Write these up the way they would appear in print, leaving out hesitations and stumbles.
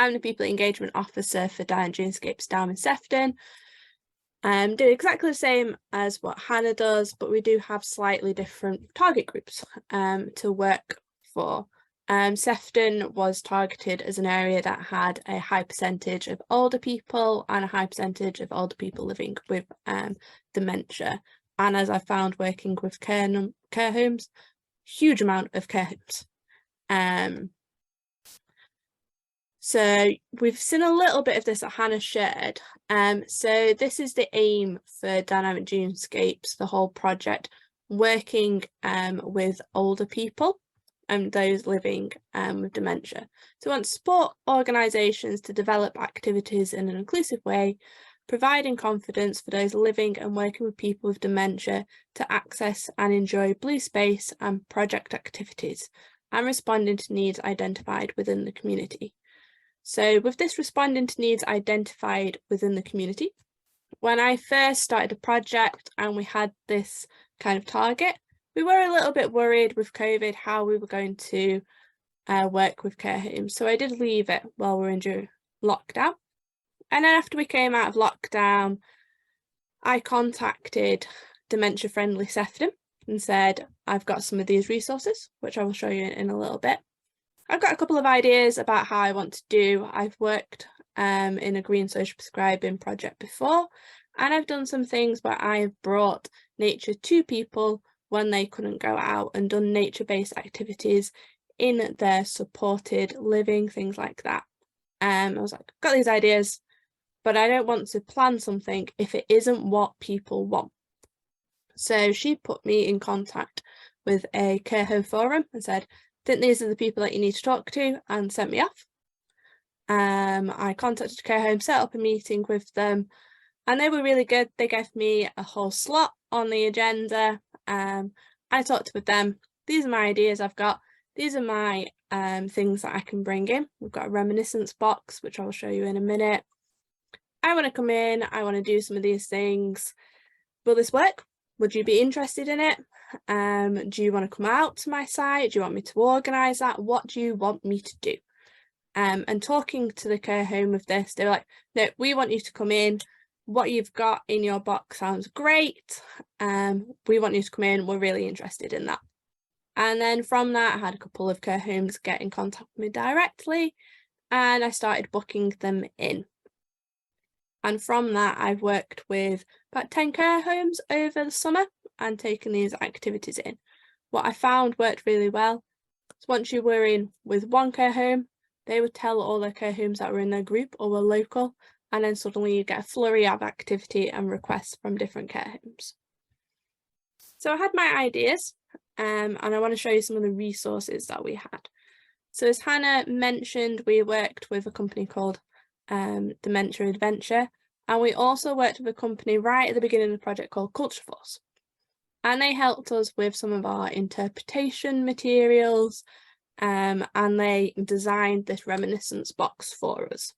I'm the People Engagement Officer for Dunescapes down in Sefton. Do exactly the same as what Hannah does, but we do have slightly different target groups to work for. Sefton was targeted as an area that had a high percentage of older people and a high percentage of older people living with dementia. And as I found working with care homes, huge amount of care homes. So we've seen a little bit of this that Hannah shared. So this is the aim for Dynamic Dunescapes, the whole project, working with older people and those living with dementia. So we want to support organisations to develop activities in an inclusive way, providing confidence for those living and working with people with dementia to access and enjoy blue space and project activities, and responding to needs identified within the community. So with this responding to needs identified within the community, when I first started the project and we had this kind of target, we were a little bit worried with COVID how we were going to work with care homes. So I did leave it while we were in lockdown. And then after we came out of lockdown, I contacted Dementia Friendly Sefton and said, I've got some of these resources, which I will show you in a little bit. I've got a couple of ideas about how I want to do. I've worked in a green social prescribing project before, and I've done some things where I have brought nature to people when they couldn't go out and done nature-based activities in their supported living, things like that. I was like, I've got these ideas, but I don't want to plan something if it isn't what people want. So she put me in contact with a care home forum and said, I think these are the people that you need to talk to, and sent me off. I contacted care home, set up a meeting with them, and they were really good. They gave me a whole slot on the agenda. I talked with them. These are my ideas I've got. These are my things that I can bring in. We've got a reminiscence box, which I'll show you in a minute. I want to come in. I want to do some of these things. Will this work? Would you be interested in it? Do you want to come out to my site? Do you want me to organise that? What do you want me to do? And talking to the care home of this, they were like, no, we want you to come in. What you've got in your box sounds great. We want you to come in. We're really interested in that. And then from that, I had a couple of care homes get in contact with me directly, and I started booking them in. And from that, I've worked with about 10 care homes over the summer and taken these activities in. What I found worked really well is once you were in with one care home, they would tell all their care homes that were in their group or were local, and then suddenly you get a flurry of activity and requests from different care homes. So I had my ideas, and I want to show you some of the resources that we had. So as Hannah mentioned, we worked with a company called Dementia Adventure, and we also worked with a company right at the beginning of the project called Culture Force, and they helped us with some of our interpretation materials, and they designed this reminiscence box for us.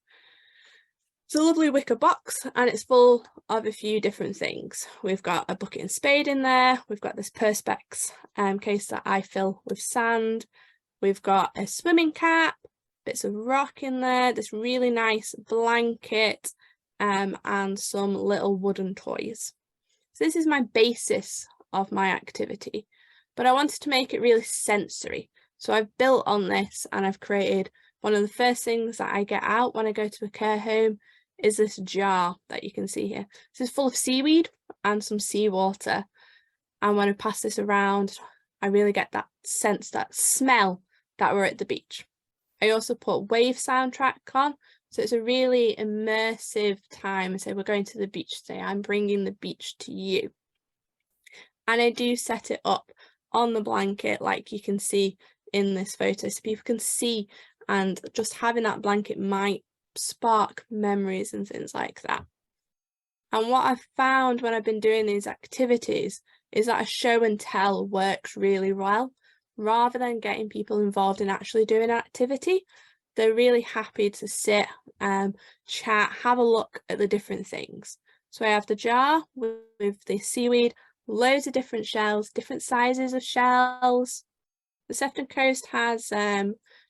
It's a lovely wicker box, and it's full of a few different things. We've got a bucket and spade in there. We've got this Perspex case that I fill with sand. We've got a swimming cap, bits of rock in there, this really nice blanket, and some little wooden toys. So this is my basis of my activity, but I wanted to make it really sensory. So I've built on this, and I've created one of the first things that I get out when I go to a care home is this jar that you can see here. This is full of seaweed and some seawater. And when I pass this around, I really get that sense, that smell that we're at the beach. I also put wave soundtrack on. So it's a really immersive time. I say, we're going to the beach today. I'm bringing the beach to you. And I do set it up on the blanket like you can see in this photo, so people can see, and just having that blanket might spark memories and things like that. And what I've found when I've been doing these activities is that a show and tell works really well. Rather than getting people involved in actually doing an activity, they're really happy to sit, chat, have a look at the different things. So I have the jar with the seaweed, loads of different shells, different sizes of shells. The Sefton coast has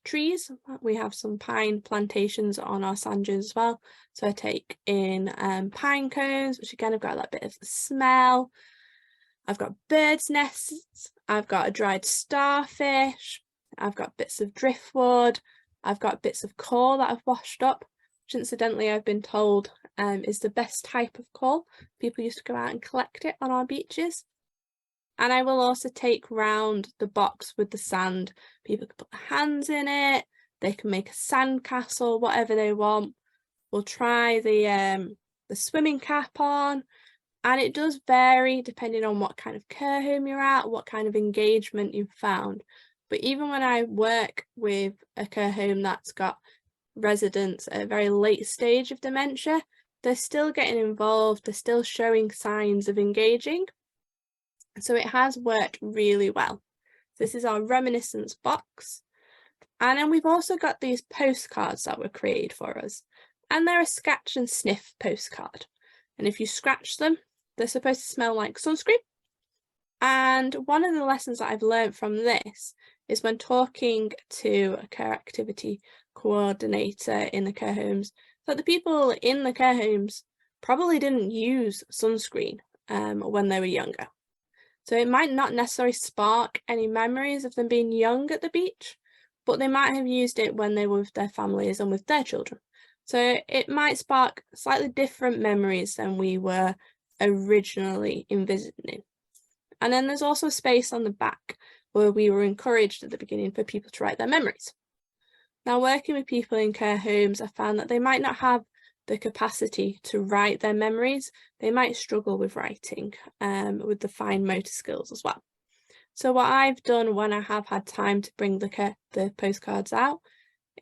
trees. We have some pine plantations on our sand dunes as well. So I take in pine cones, which again have got that bit of the smell. I've got birds' nests, I've got a dried starfish, I've got bits of driftwood, I've got bits of coal that I've washed up, which incidentally I've been told is the best type of coal. People used to go out and collect it on our beaches. And I will also take round the box with the sand. People can put their hands in it, they can make a sand castle, whatever they want. We'll try the swimming cap on, and it does vary depending on what kind of care home you're at, what kind of engagement you've found. But even when I work with a care home that's got residents at a very late stage of dementia, they're still getting involved, they're still showing signs of engaging. So it has worked really well. This is our reminiscence box. And then we've also got these postcards that were created for us. And they're a scratch and sniff postcard. And if you scratch them, they're supposed to smell like sunscreen. And one of the lessons that I've learned from this is when talking to a care activity coordinator in the care homes, that the people in the care homes probably didn't use sunscreen when they were younger. So it might not necessarily spark any memories of them being young at the beach, but they might have used it when they were with their families and with their children. So it might spark slightly different memories than we were originally envisioning. And then there's also a space on the back where we were encouraged at the beginning for people to write their memories. Now, working with people in care homes, I found that they might not have the capacity to write their memories. They might struggle with writing, with the fine motor skills as well. So what I've done when I have had time to bring the postcards out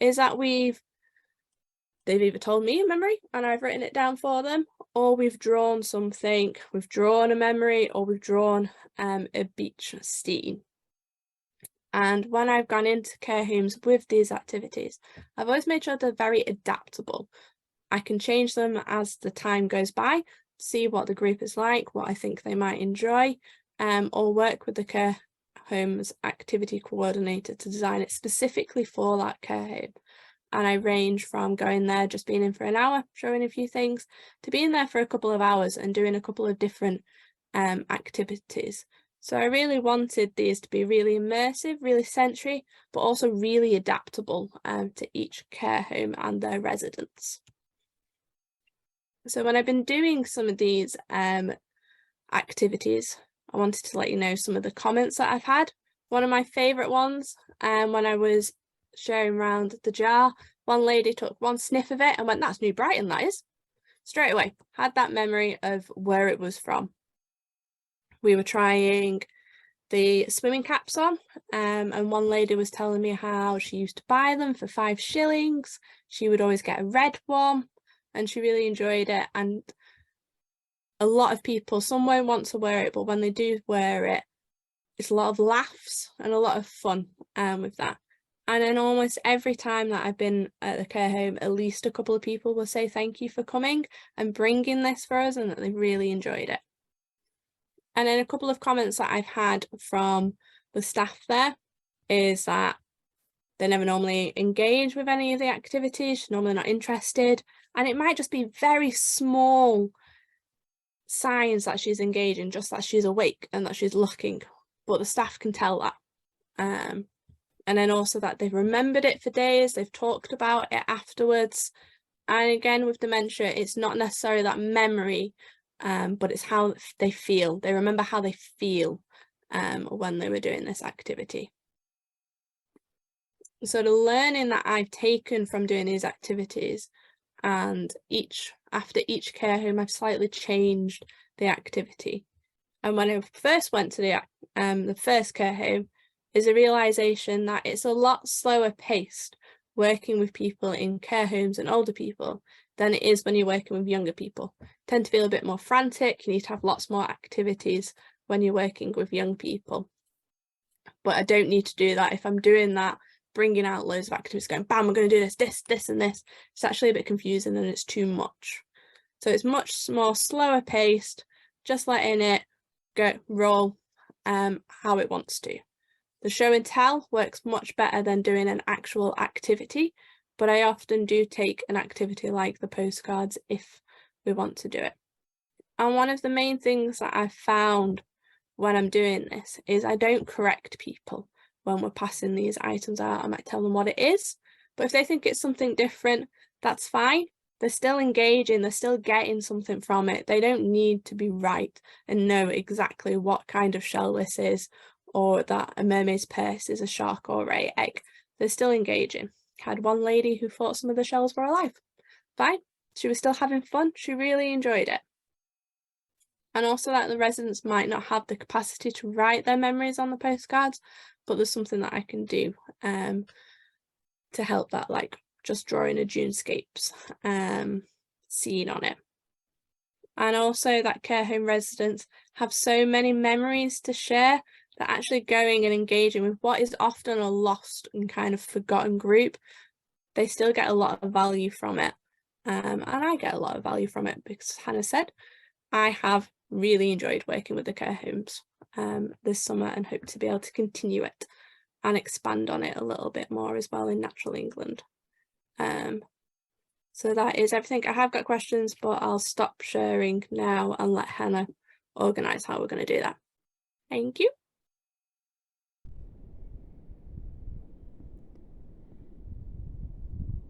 is that they've either told me a memory and I've written it down for them, or we've drawn something, we've drawn a memory, or we've drawn a beach scene. And when I've gone into care homes with these activities, I've always made sure they're very adaptable. I can change them as the time goes by, see what the group is like, what I think they might enjoy, or work with the care home's activity coordinator to design it specifically for that care home. And I range from going there, just being in for an hour, showing a few things, to being there for a couple of hours and doing a couple of different activities. So I really wanted these to be really immersive, really sensory, but also really adaptable to each care home and their residents. So when I've been doing some of these activities, I wanted to let you know some of the comments that I've had. One of my favourite ones, when I was sharing around the jar, one lady took one sniff of it and went, "That's New Brighton, that is." Straight away, had that memory of where it was from. We were trying the swimming caps on, and one lady was telling me how she used to buy them for 5 shillings. She would always get a red one, and she really enjoyed it. And a lot of people, some won't want to wear it, but when they do wear it, it's a lot of laughs and a lot of fun with that. And then almost every time that I've been at the care home, at least a couple of people will say thank you for coming and bringing this for us, and that they really enjoyed it. And then a couple of comments that I've had from the staff there is that they never normally engage with any of the activities, normally not interested, and it might just be very small signs that she's engaging, just that she's awake and that she's looking, but the staff can tell that. And then also that they've remembered it for days, they've talked about it afterwards. And again, with dementia, it's not necessarily that memory, but it's how they feel. They remember how they feel when they were doing this activity. So the learning that I've taken from doing these activities, and after each care home, I've slightly changed the activity. And when I first went to the first care home, is a realisation that it's a lot slower paced working with people in care homes and older people than it is when you're working with younger people. Tend to feel a bit more frantic, you need to have lots more activities when you're working with young people. But I don't need to do that. If I'm doing that, bringing out loads of activities, going, bam, we're going to do this and this, it's actually a bit confusing and it's too much. So it's much more slower paced, just letting it go roll how it wants to. The show and tell works much better than doing an actual activity, but I often do take an activity like the postcards if we want to do it. And one of the main things that I've found when I'm doing this is I don't correct people when we're passing these items out. I might tell them what it is, but if they think it's something different, that's fine. They're still engaging, they're still getting something from it. They don't need to be right and know exactly what kind of shell this is, or that a mermaid's purse is a shark or a egg. They're still engaging. I had one lady who thought some of the shells were alive. Fine, she was still having fun, she really enjoyed it. And also that the residents might not have the capacity to write their memories on the postcards, but there's something that I can do to help that, like just drawing a Dunescapes scene on it. And also that care home residents have so many memories to share that actually going and engaging with what is often a lost and kind of forgotten group, they still get a lot of value from it. And I get a lot of value from it because, Hannah said, I have really enjoyed working with the care homes this summer and hope to be able to continue it and expand on it a little bit more as well in Natural England. So that is everything. I have got questions, but I'll stop sharing now and let Hannah organise how we're going to do that. Thank you.